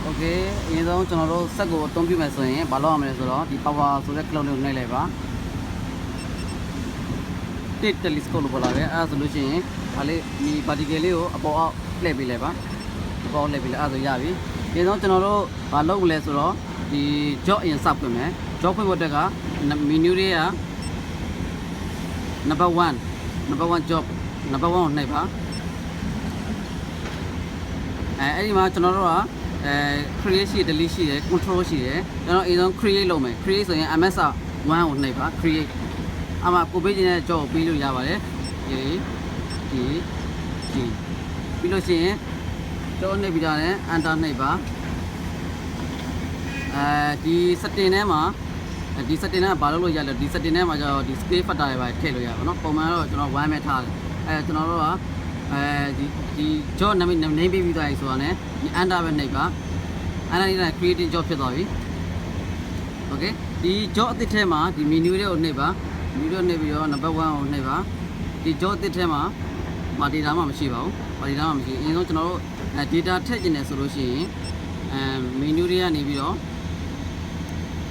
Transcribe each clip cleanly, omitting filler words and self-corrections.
OK အရင်ဆုံးကျွန်တော်တို့စက်ကိုအသုံးပြုမယ်ဆိုရင်ဘာလုပ်ရမလဲဆိုတော့ဒီ power ဆိုတဲ့ cloud လေးကိုနှိပ်လိုက်ပါတစ် telescope လို့ပြောလာတယ်အဲဒါဆိုလို့ရှိရင်ဒါလေးဒီ particle လေးကိုအပေါ်အောက်လှည့်ပေးလိုက်ပါအပေါ်လှည့်ပေးလိုက်အဲဒါဆိုရပြီအရင်ဆုံးကျွန်တော်တို့ဘာလုပ်မလဲဆိုတော့ဒီ job အရင်စဖွင့်မယ် job ဖွင့်ဖို့တက်က menu တွေက number 1 job number 1ကိုနှိပ်ပါအဲ့ဒီမှာကျွန်တော်တို့ကcreate ရှိ delete ရှိတယ် control ရှိတယ်ကျွန်တော်အရင်ဆုံး create လုပ်မယ် create ဆိုရင် ms 1ကိုနှိပ်ပါ create အမှကိုပေးခြင်းတဲ့ job ကိုပြီးလို့ရပါတယ်ဒီပြီးလို့ရှိရင်ကျွန်တော်နှိပ်ပြီးတော့လည်း enter နှိပ်ပါဒီ setting ထဲမှာဒီ setting ထဲမှာဘာလုပ်လို့ရလဲဒီ setting ထဲမှာကျတော့ဒီ scale factor တွေပါထည့်လို့ရပါတော့ပုံမှန်တော့ကျွန်တော်1ပဲထားတယ်ကျွန်တော်တို့ကဒီ job နာမည်name ပေးပြီးသွားပြီဆိုတာ ਨੇ ဒီ enter ပဲနှိပ်ပါအဲ့ဒါလေးက creating job ဖြစ်သွားပြီ okay ဒီ job အသစ်ထဲမှာဒီ menu တွေကိုနှိပ်ပါ menu တွေနှိပ်ပြီးတော့ number 1ကိုနှိပ်ပါဒီ job အသစ်ထဲမှာ data မှမရှိပါဘူး data မှမရှိအရင်ဆုံးကျွန်တော်တို့ data ထည့်ကျင်တယ်ဆိုလို့ရှိရင်menu တွေကနေပြီးတော့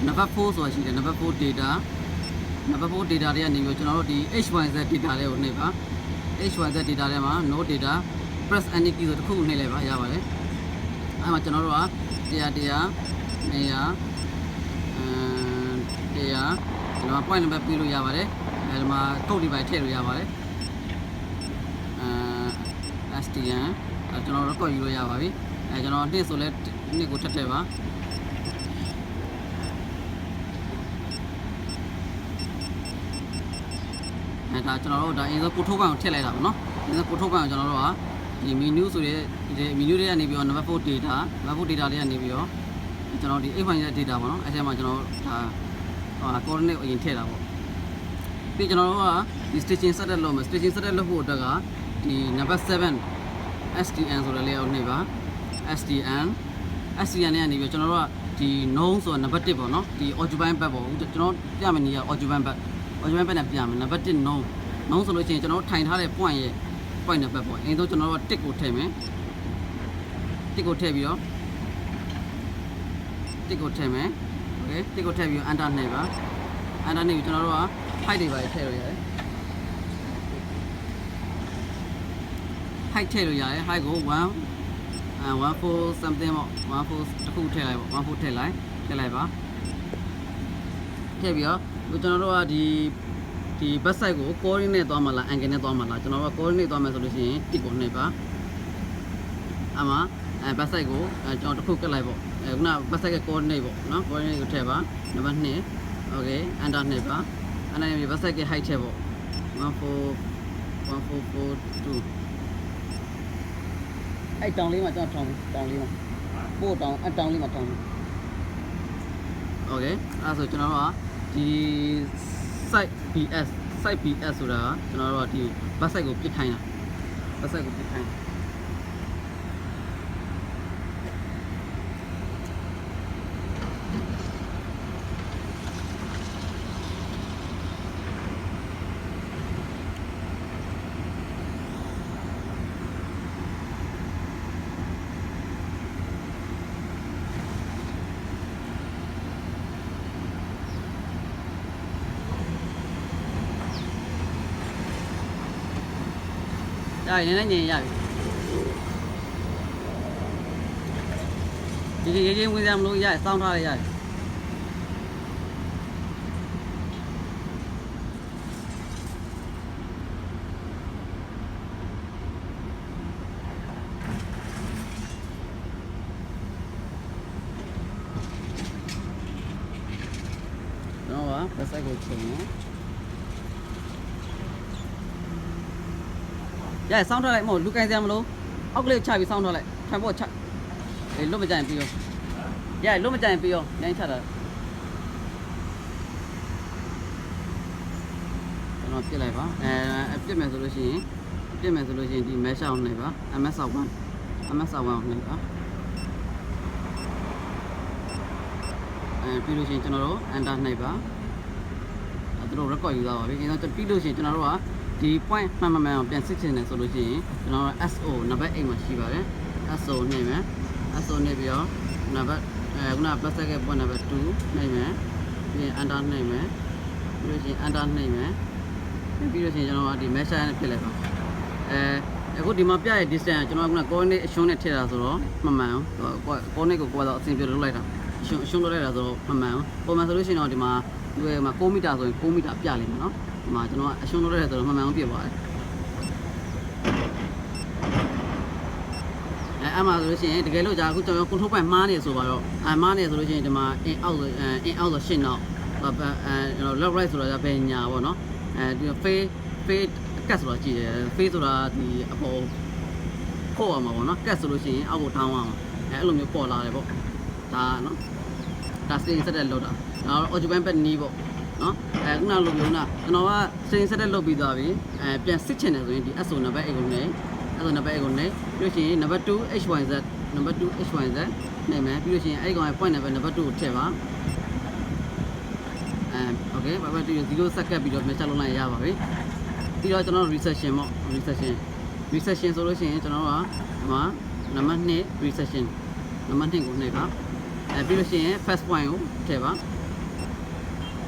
number 4ဆိုတာရှိတယ် number 4 data number 4 data တွေကနေပြီးတော့ကျွန်တော်တို့ဒီ HYZ data တွေကိုနှိပ်ပါ HYZ data ထဲမှာ no data press any key ဆိုတစ်ခုနှိပ်လိုက်ပါရပါတယ်အဲ့မှာကျွန်တော်တို့က100ကျွန်တော် point number ပြီးလို့ရပါတယ်အဲဒီမှာ code တွေပါထည့်လို့ရပါတယ်STN ကျွန်တော် record ယူလို့ရပါပြီကျွန်တော်နှစ်ဆိုလဲနှစ်ကိုထည့်ပါဒါကျွန်တော်တို့ဒါအရင်ဆုံးကိုထိုးကောင်ထည့်လိုက်တာပေါ့နော်အရင်ဆုံးကိုထိုးကောင်ကျွန်တော်တို့ကဒီ menu ဆိုတဲ့ဒီ menu တွေကနေပြီးတော့ number 4 data တွေကနေပြီးတော့ကျွန်တော်ဒီ 8.0 data ပေါ့နော်အဲ့ထဲမှာကျွန်တော်ဒါcoordinate အရင်ထည့်တာပေါ့ပြီးကျွန်တော်တို့ကဒီ staging set လုပ်မယ် staging set လုပ်ဖို့အတွက်ကဒီ number 7 STN ဆိုတဲ့လေးကိုနှိပ်ပါ STN နဲ့ကနေပြီးကျွန်တော်တို့ကဒီ known ဆိုတာ number 1ပေါ့နော်ဒီ occupying bed ပေါ့ကျွန်တော်ပြမယ်နေရ occupying bed နဲ့ပြမယ် number 1 known ဆိုလို့ရှိရင်ကျွန်တော်တို့ထိုင်ထားတဲ့ point ရဲ့ point နဲ့ဘက်ပေါ့အရင်ဆုံးကျွန်တော်တို့တစ်ကိုထည့်မယ်တစ်ကိုထည့်ပြီးတော့တစ်ကိုထည့်မယ် okay တစ်ကိုထည့်ပြီးတော့ enter နှိပ်ပါ enter နှိပ်ပြီးကျွန်တော်တို့က height တွေပါထည့်လို့ရတယ် height ထည့်လို့ရတယ် height ကို14 something ပေါ့14တစ်ခုထည့်လိုက်ပေါ့14ထည့်လိုက်ပါထည့်ပြီးတော့ကျွန်တော်တို့ကဒီ back side ကို coordinate နဲ့သွားမှာလား angle နဲ့သွားမှာလားကျွန်တော်က coordinate သွားမယ်ဆိုလို့ရှိရင်တစ်ကိုနှိပ်ပါအမှback side ကိုကျွန်တော်တစ်ခုကတ်လိုက်ပေါ့ခုန back side က coordinate ပေါ့နော် coordinate ကိုထည့်ပါ number 2 okay enter နှိပ်ပါအဲ့ဒါနဲ့ back side က height ထည့်ပေါ့1442အဲ့တောင်လေးမှာကျွန်တော်တောင်လေးမှာပို့တောင်အတောင်လေးမှာတောင်okay အဲ့ဆိုကျွန်တော်တို့ကဒီ site BS ဆိုတာကျွန်တော်တို့ကဒီ back side ကိုပြစ်ခိုင်းတာ back side ကိုပြစ်ခိုင်းရရင်လည်းညင်ရပြီဒီရေးဝင်စားမလို့ရစောင်းထားရရတယ်တော့ပါဆက်ဆက်ကိုချိန်နော်ရစောင်းထားလိုက်မဟုတ်လူကိုင်းစရာမလို့အောက်ကလေးချပြီးစောင်းထားလိုက်ခံဖို့ချလွတ်မကြရင်ပြီးရောရလွတ်မကြရင်ပြီးရောညချတာကျွန်တော်ပြစ်လိုက်ပါပြစ်မယ်ဆိုလို့ရှိရင်ဒီ mesh အောင်နေပါ ms1 ကိုနေပါပြီးလို့ရှိရင်ကျွန်တော်တို့ enter နှိပ်ပါသူတို့ record ယူသွားပါပြီပြီးလို့ရှိရင်ကျွန်တော်တို့ကဒီ point မှန်ပြန်စစ်ချင်တယ်ဆိုလို့ရှိရင်ကျွန်တော်တို့ SO number 8မှာရှိပါတယ် SO နှိပ်မယ် SO နေပြီးတော့နံပါတ်ခုန plus ကပွင့်နံပါတ်2နှိမ့်မယ်ပြီးရင် enter နှိမ့်မယ်ပြီးလို့ရှိရင် enter နှိမ့်မယ်ပြီးလို့ရှိရင်ကျွန်တော်ကဒီ measure နဲ့ဖြစ်လိုက်ပါအခုဒီမှာပြရဲ့ distance ကျွန်တော်ကခုန coordinate အရှုံးနဲ့ထည့်တာဆိုတော့မမှန်ဘူး coordinate ကိုတော့အဆင်ပြေလုပ်လိုက်တာအရှုံးလုပ်လိုက်တာဆိုတော့မမှန်ဘူးပုံမှန်ဆိုလို့ရှိရင်တော့ဒီမှာ9မီတာဆိုရင်9မီတာပြလိမ့်မယ်နော်ဒီမှာကျွန်တော်ကအရှုံးလုပ်လိုက်တာဆိုတော့မမှန်ဘူးပြပါတယ်အဲ့မှာဆိုလို့ရှိရင်တကယ်လို့ကြာအခုကျွန်တော်ကွန်ထရိုးပိုင်းမှားနေဆိုပါတော့မှားနေဆိုလို့ရှိရင်ဒီမှာ in out ဆိုရှင်းတော့left right ဆိုတာကဘယ်ညာပေါ့နော်ဒီ fade ကတ်ဆိုတာကြည့်တယ် fade ဆိုတာဒီအပေါ်ပေါ်အောင်ပါပေါ့နော်ကတ်ဆိုလို့ရှိရင်အောက်ကိုထောင်းအောင်အဲ့လိုမျိုးပေါ်လာတယ်ပေါ့ဒါနော်ဒါ string set တဲ့လောက်တာဒါတော့ occupant pad နီးပေါ့နော်ခုနလိုမျိုးကျွန်တော်က string set တဲ့လောက်ပြီးသွားပြီပြန်စစ်ချင်တယ်ဆိုရင်ဒီ SO နံပါတ် A ကိုနေအဲ့ဆိုနံပါတ် A ကိုနေပြီးလို့ရှိရင် number 2 HYZ number 2 HYZ နေမယ်ပြီးလို့ရှိရင်အဲ့ကောင်ရဲ့ point number 2ကိုထည့်ပါokay ဘာပဲဒီ0 second ပြီးတော့ပြန်ချက်လုံးလိုက်ရပါပြီပြီးတော့ကျွန်တော် recession ပေါ့ recession ဆိုလို့ရှိရင်ကျွန်တော်ကဒီမှာနံပါတ်2 recession နံပါတ်2ကိုနှိပ်ပါပြီးလို့ရှိရင် first point ကိုထည့်ပါ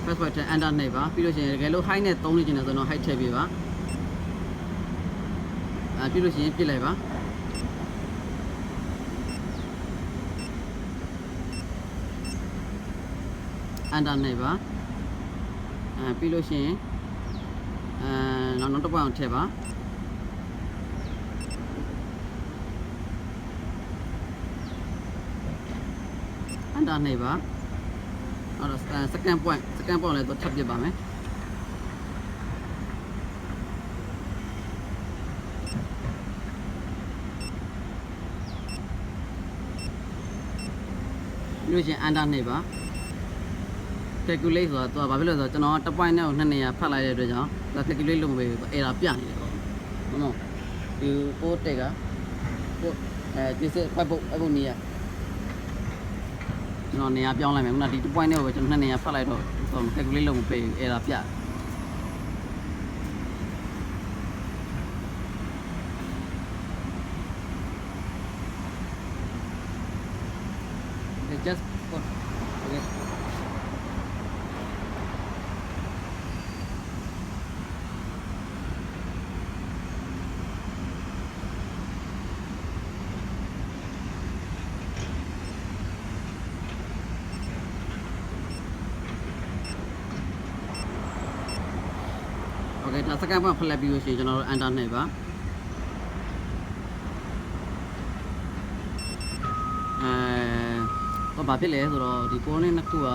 first point ထည့် enter နှိပ်ပါပြီးလို့ရှိရင်တကယ်လို့ height နဲ့3နေချင်တယ်ဆိုတော့ height ထည့်ပေးပါပြီးလို့ရှိရင်ပြစ်လိုက်ပါအန်တာနေပါပြီးလို့ရှိရင်နောက်တစ်ပတ်အောင်ထည့်ပါအန်တာနေပါအဲ့တော့ second point လည်းတော့ထပ်ပြပါမယ်ပြီးလို့ရှိရင် enter နှိပ်ပါ calculate ဆိုတာသူကဘာဖြစ်လို့လဲဆိုတော့ကျွန်တော်တစ် point နဲ့ကို2နေရာဖတ်လိုက်တဲ့အတွက်ကြောင့်သူ calculate လုပ်မပေးဘူး error ပြနေတယ်ပေါ့ဟုတ်မဟုတ်ဒီပို့တက်ကပို့ဒီစပို့အခုနေရာကျွန်တော်နေရာပြောင်းလိုက်မယ်ခုနဒီတစ် point နဲ့ကိုကျွန်တော်2နေရာဖတ်လိုက်တော့ calculate လုပ်မပေးဘူး error ပြjust put okay ဒါ second point ဖလက်ပြီးလို့ရှိရင်ကျွန်တော်တို့ enter နှိပ်ပါတော့ဘာဖြစ်လဲဆိုတော့ဒီ coordinate နှစ်ခုက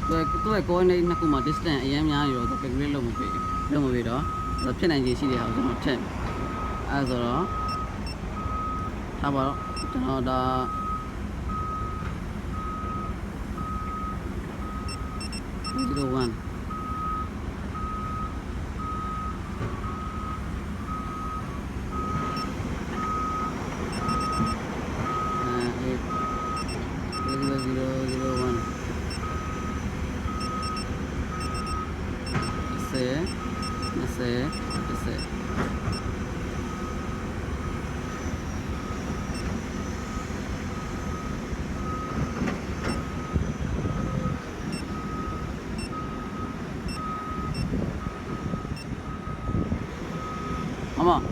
သူ့ရဲ့ coordinate နှစ်ခုမှာ distance အရင်များနေတော့ calculate လုပ်မပေးတော့ဖြစ်နိုင်ခြေရှိတဲ့ဟာကိုကျွန်တော်ထည့်အဲဆိုတော့ထားပါတော့ကျွန်တော်ဒါ01好吗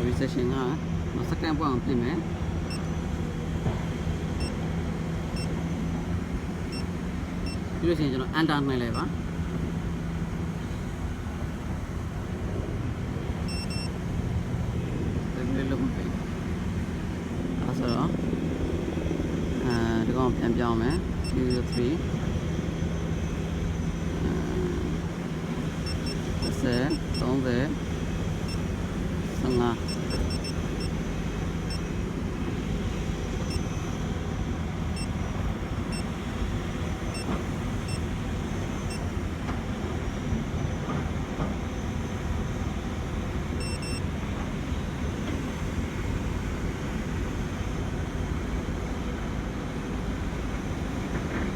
？recession က second point ကိုပြင်မယ်ပြီးလို့ရှိရင်ကျွန်တော် enter နှိပ်လိုက်ပါဒီလိုလုပ်ပေးအဲ့ဆိုတော့ဒီကောင်ပြန်ပြောင်းမယ်03 30 30 15